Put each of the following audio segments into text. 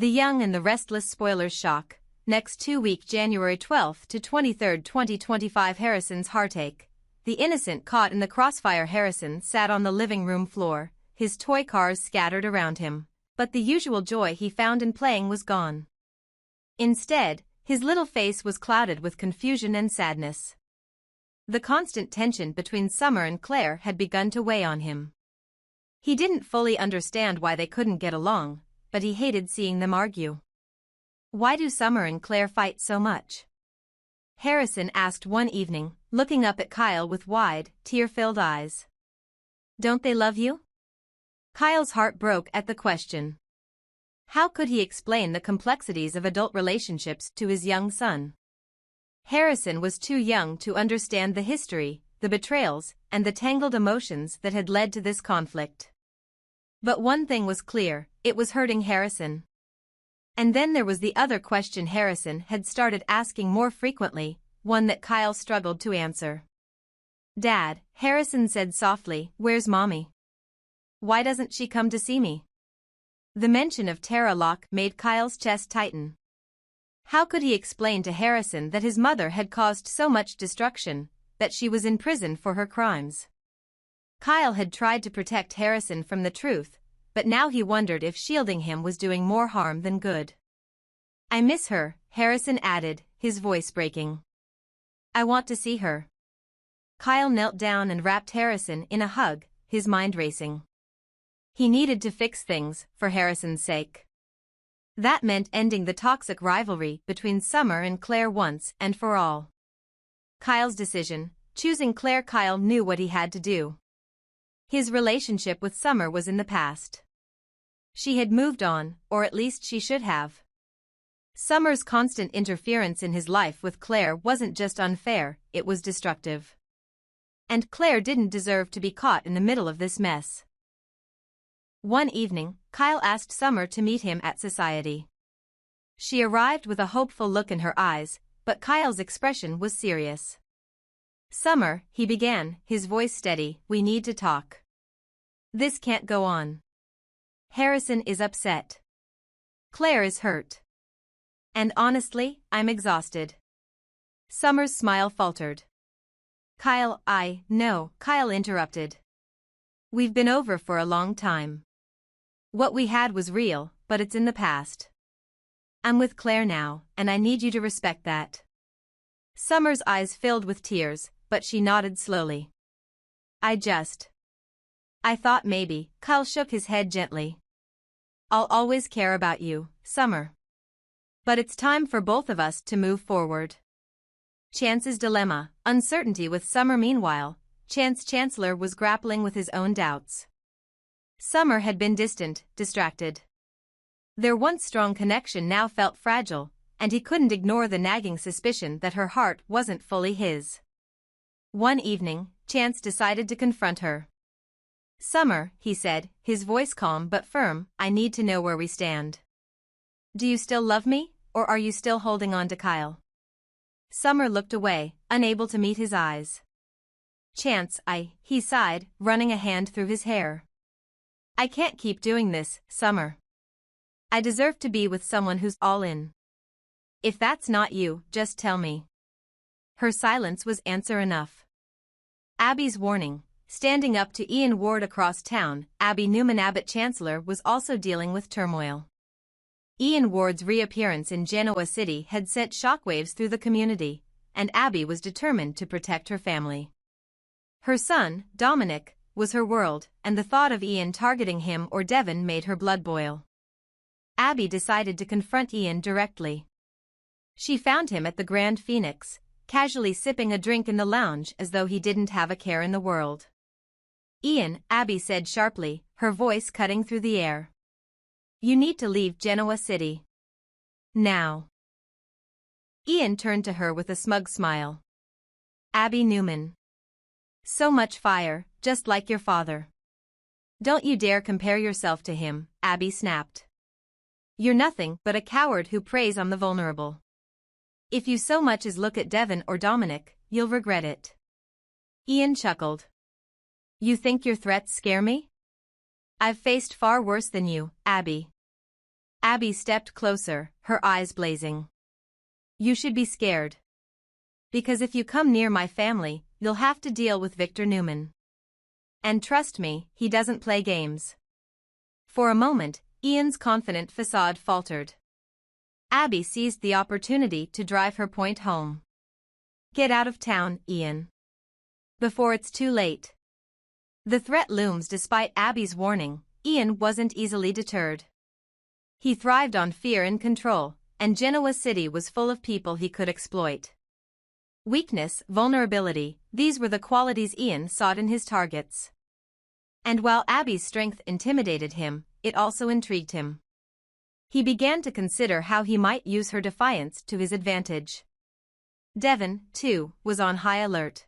The Young and the Restless spoilers shock. Next 2 week January 12 to 23, 2025 Harrison's heartache. The innocent caught in the crossfire. Harrison sat on the living room floor, his toy cars scattered around him, but the usual joy he found in playing was gone. Instead, his little face was clouded with confusion and sadness. The constant tension between Summer and Claire had begun to weigh on him. He didn't fully understand why they couldn't get along, but he hated seeing them argue. Why do Summer and Claire fight so much? Harrison asked one evening, looking up at Kyle with wide, tear-filled eyes. Don't they love you? Kyle's heart broke at the question. How could he explain the complexities of adult relationships to his young son? Harrison was too young to understand the history, the betrayals, and the tangled emotions that had led to this conflict. But one thing was clear, it was hurting Harrison. And then there was the other question Harrison had started asking more frequently, one that Kyle struggled to answer. Dad, Harrison said softly, where's Mommy? Why doesn't she come to see me? The mention of Tara Locke made Kyle's chest tighten. How could he explain to Harrison that his mother had caused so much destruction, that she was in prison for her crimes? Kyle had tried to protect Harrison from the truth, but now he wondered if shielding him was doing more harm than good. I miss her, Harrison added, his voice breaking. I want to see her. Kyle knelt down and wrapped Harrison in a hug, his mind racing. He needed to fix things, for Harrison's sake. That meant ending the toxic rivalry between Summer and Claire once and for all. Kyle's decision, choosing Claire. Kyle knew what he had to do. His relationship with Summer was in the past. She had moved on, or at least she should have. Summer's constant interference in his life with Claire wasn't just unfair, it was destructive. And Claire didn't deserve to be caught in the middle of this mess. One evening, Kyle asked Summer to meet him at society. She arrived with a hopeful look in her eyes, but Kyle's expression was serious. Summer, he began, his voice steady, we need to talk. This can't go on. Harrison is upset. Claire is hurt. And honestly, I'm exhausted. Summer's smile faltered. Kyle, no, Kyle interrupted. We've been over for a long time. What we had was real, but it's in the past. I'm with Claire now, and I need you to respect that. Summer's eyes filled with tears, but she nodded slowly. I thought maybe. Kyle shook his head gently. I'll always care about you, Summer. But it's time for both of us to move forward. Chance's dilemma, uncertainty with Summer. Meanwhile, Chance Chancellor was grappling with his own doubts. Summer had been distant, distracted. Their once strong connection now felt fragile, and he couldn't ignore the nagging suspicion that her heart wasn't fully his. One evening, Chance decided to confront her. Summer, he said, his voice calm but firm, I need to know where we stand. Do you still love me, or are you still holding on to Kyle? Summer looked away, unable to meet his eyes. Chance, he sighed, running a hand through his hair. I can't keep doing this, Summer. I deserve to be with someone who's all in. If that's not you, just tell me. Her silence was answer enough. Abby's warning, standing up to Ian Ward across town. Abby Newman Abbott Chancellor was also dealing with turmoil. Ian Ward's reappearance in Genoa City had sent shockwaves through the community, and Abby was determined to protect her family. Her son, Dominic, was her world, and the thought of Ian targeting him or Devon made her blood boil. Abby decided to confront Ian directly. She found him at the Grand Phoenix, casually sipping a drink in the lounge as though he didn't have a care in the world. Ian, Abby said sharply, her voice cutting through the air. You need to leave Genoa City. Now. Ian turned to her with a smug smile. Abby Newman. So much fire, just like your father. Don't you dare compare yourself to him, Abby snapped. You're nothing but a coward who preys on the vulnerable. If you so much as look at Devon or Dominic, you'll regret it. Ian chuckled. You think your threats scare me? I've faced far worse than you, Abby. Abby stepped closer, her eyes blazing. You should be scared. Because if you come near my family, you'll have to deal with Victor Newman. And trust me, he doesn't play games. For a moment, Ian's confident facade faltered. Abby seized the opportunity to drive her point home. Get out of town, Ian. Before it's too late. The threat looms despite Abby's warning. Ian wasn't easily deterred. He thrived on fear and control, and Genoa City was full of people he could exploit. Weakness, vulnerability, these were the qualities Ian sought in his targets. And while Abby's strength intimidated him, it also intrigued him. He began to consider how he might use her defiance to his advantage. Devon, too, was on high alert.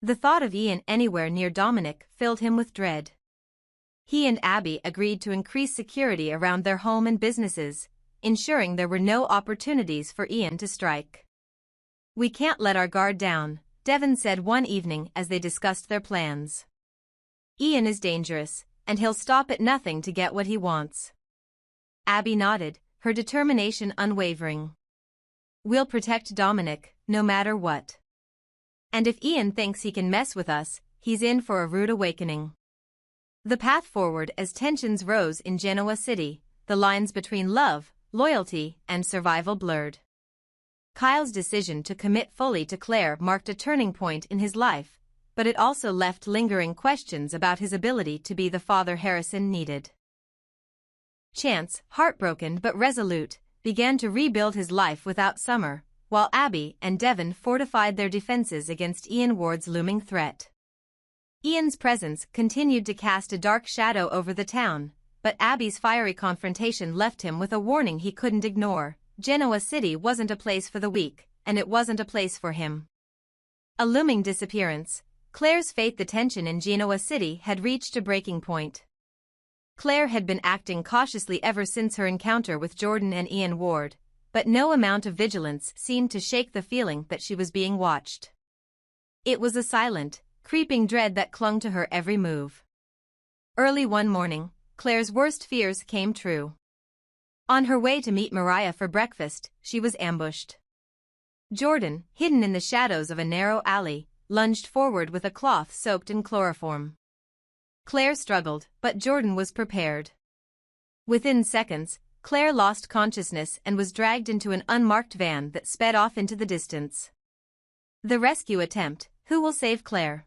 The thought of Ian anywhere near Dominic filled him with dread. He and Abby agreed to increase security around their home and businesses, ensuring there were no opportunities for Ian to strike. We can't let our guard down, Devon said one evening as they discussed their plans. Ian is dangerous, and he'll stop at nothing to get what he wants. Abby nodded, her determination unwavering. We'll protect Dominic, no matter what. And if Ian thinks he can mess with us, he's in for a rude awakening. The path forward as tensions rose in Genoa City, the lines between love, loyalty, and survival blurred. Kyle's decision to commit fully to Claire marked a turning point in his life, but it also left lingering questions about his ability to be the father Harrison needed. Chance, heartbroken but resolute, began to rebuild his life without Summer, while Abby and Devon fortified their defenses against Ian Ward's looming threat. Ian's presence continued to cast a dark shadow over the town, but Abby's fiery confrontation left him with a warning he couldn't ignore. Genoa City wasn't a place for the weak, and it wasn't a place for him. A looming disappearance. Claire's fate. The tension in Genoa City had reached a breaking point. Claire had been acting cautiously ever since her encounter with Jordan and Ian Ward, but no amount of vigilance seemed to shake the feeling that she was being watched. It was a silent, creeping dread that clung to her every move. Early one morning, Claire's worst fears came true. On her way to meet Mariah for breakfast, she was ambushed. Jordan, hidden in the shadows of a narrow alley, lunged forward with a cloth soaked in chloroform. Claire struggled, but Jordan was prepared. Within seconds, Claire lost consciousness and was dragged into an unmarked van that sped off into the distance. The rescue attempt. Who will save Claire?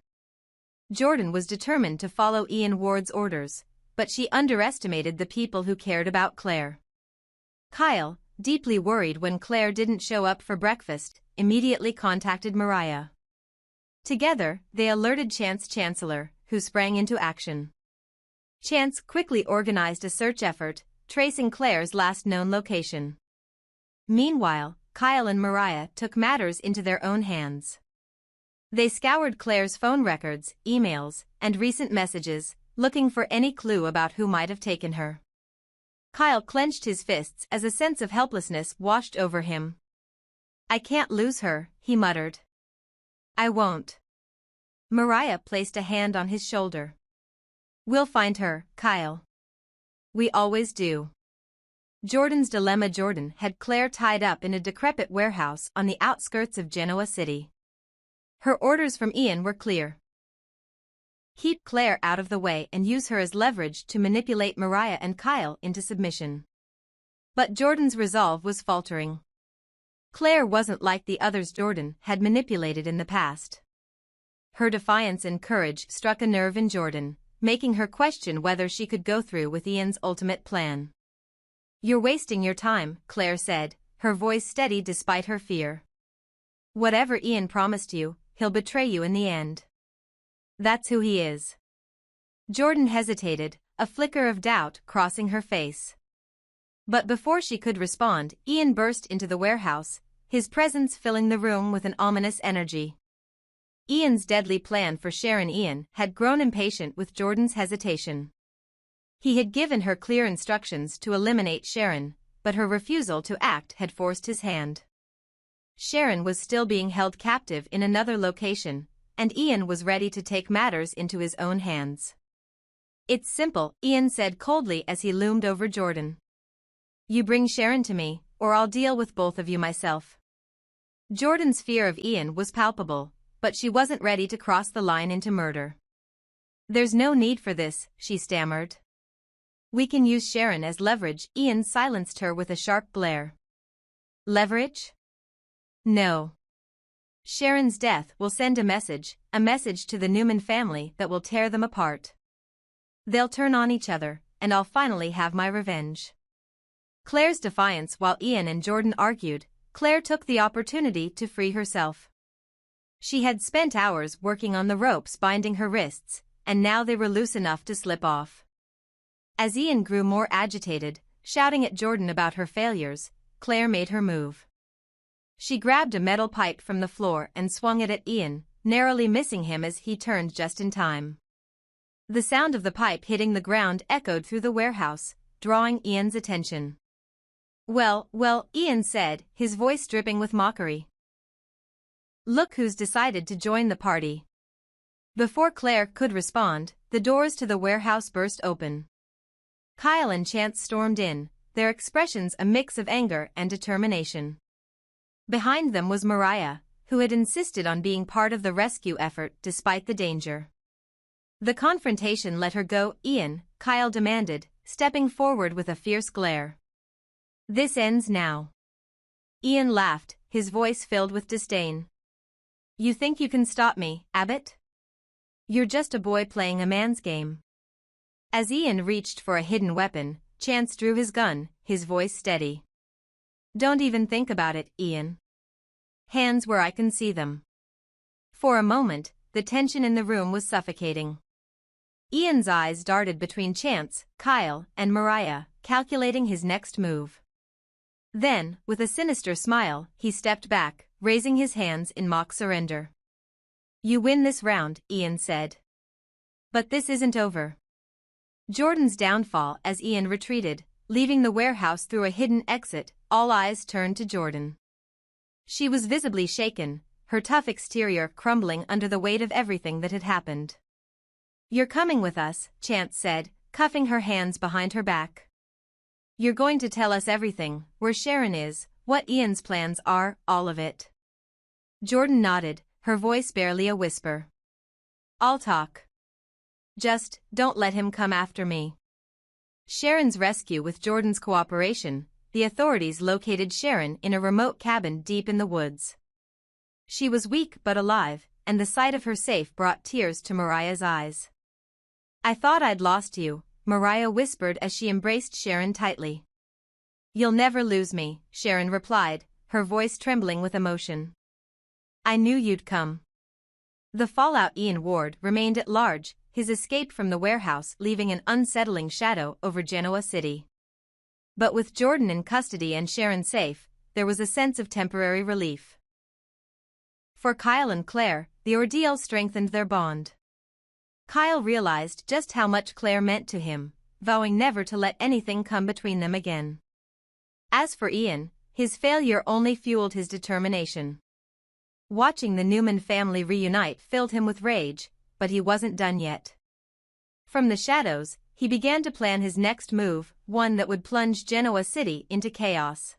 Jordan was determined to follow Ian Ward's orders, but she underestimated the people who cared about Claire. Kyle, deeply worried when Claire didn't show up for breakfast, immediately contacted Mariah. Together, they alerted Chance Chancellor, who sprang into action. Chance quickly organized a search effort, tracing Claire's last known location. Meanwhile, Kyle and Mariah took matters into their own hands. They scoured Claire's phone records, emails, and recent messages, looking for any clue about who might have taken her. Kyle clenched his fists as a sense of helplessness washed over him. I can't lose her, he muttered. I won't. Mariah placed a hand on his shoulder. We'll find her, Kyle. We always do. Jordan's dilemma. Jordan had Claire tied up in a decrepit warehouse on the outskirts of Genoa City. Her orders from Ian were clear. Keep Claire out of the way and use her as leverage to manipulate Mariah and Kyle into submission. But Jordan's resolve was faltering. Claire wasn't like the others Jordan had manipulated in the past. Her defiance and courage struck a nerve in Jordan, making her question whether she could go through with Ian's ultimate plan. You're wasting your time, Claire said, her voice steady despite her fear. Whatever Ian promised you, he'll betray you in the end. That's who he is. Jordan hesitated, a flicker of doubt crossing her face. But before she could respond, Ian burst into the warehouse, his presence filling the room with an ominous energy. Ian's deadly plan for Sharon. Ian had grown impatient with Jordan's hesitation. He had given her clear instructions to eliminate Sharon, but her refusal to act had forced his hand. Sharon was still being held captive in another location, and Ian was ready to take matters into his own hands. It's simple, Ian said coldly as he loomed over Jordan. You bring Sharon to me, or I'll deal with both of you myself. Jordan's fear of Ian was palpable, but she wasn't ready to cross the line into murder. There's no need for this, she stammered. We can use Sharon as leverage. Ian silenced her with a sharp glare. Leverage? No. Sharon's death will send a message to the Newman family that will tear them apart. They'll turn on each other, and I'll finally have my revenge. Claire's defiance. While Ian and Jordan argued, Claire took the opportunity to free herself. She had spent hours working on the ropes binding her wrists, and now they were loose enough to slip off. As Ian grew more agitated, shouting at Jordan about her failures, Claire made her move. She grabbed a metal pipe from the floor and swung it at Ian, narrowly missing him as he turned just in time. The sound of the pipe hitting the ground echoed through the warehouse, drawing Ian's attention. Well, Ian said, his voice dripping with mockery. Look who's decided to join the party. Before Claire could respond, the doors to the warehouse burst open. Kyle and Chance stormed in, their expressions a mix of anger and determination. Behind them was Mariah, who had insisted on being part of the rescue effort despite the danger. The confrontation let her go, Ian, Kyle demanded, stepping forward with a fierce glare. This ends now. Ian laughed, his voice filled with disdain. You think you can stop me, Abbott? You're just a boy playing a man's game. As Ian reached for a hidden weapon, Chance drew his gun, his voice steady. Don't even think about it, Ian. Hands where I can see them. For a moment, the tension in the room was suffocating. Ian's eyes darted between Chance, Kyle, and Mariah, calculating his next move. Then, with a sinister smile, he stepped back, raising his hands in mock surrender. You win this round, Ian said. But this isn't over. Jordan's downfall. As Ian retreated, leaving the warehouse through a hidden exit, all eyes turned to Jordan. She was visibly shaken, her tough exterior crumbling under the weight of everything that had happened. You're coming with us, Chance said, cuffing her hands behind her back. You're going to tell us everything, where Sharon is, what Ian's plans are, all of it. Jordan nodded, her voice barely a whisper. I'll talk. Just, don't let him come after me. Sharon's rescue. With Jordan's cooperation, the authorities located Sharon in a remote cabin deep in the woods. She was weak but alive, and the sight of her safe brought tears to Mariah's eyes. I thought I'd lost you, Mariah whispered as she embraced Sharon tightly. You'll never lose me, Sharon replied, her voice trembling with emotion. I knew you'd come. The fallout. Ian Ward remained at large, his escape from the warehouse leaving an unsettling shadow over Genoa City. But with Jordan in custody and Sharon safe, there was a sense of temporary relief. For Kyle and Claire, the ordeal strengthened their bond. Kyle realized just how much Claire meant to him, vowing never to let anything come between them again. As for Ian, his failure only fueled his determination. Watching the Newman family reunite filled him with rage, but he wasn't done yet. From the shadows, he began to plan his next move, one that would plunge Genoa City into chaos.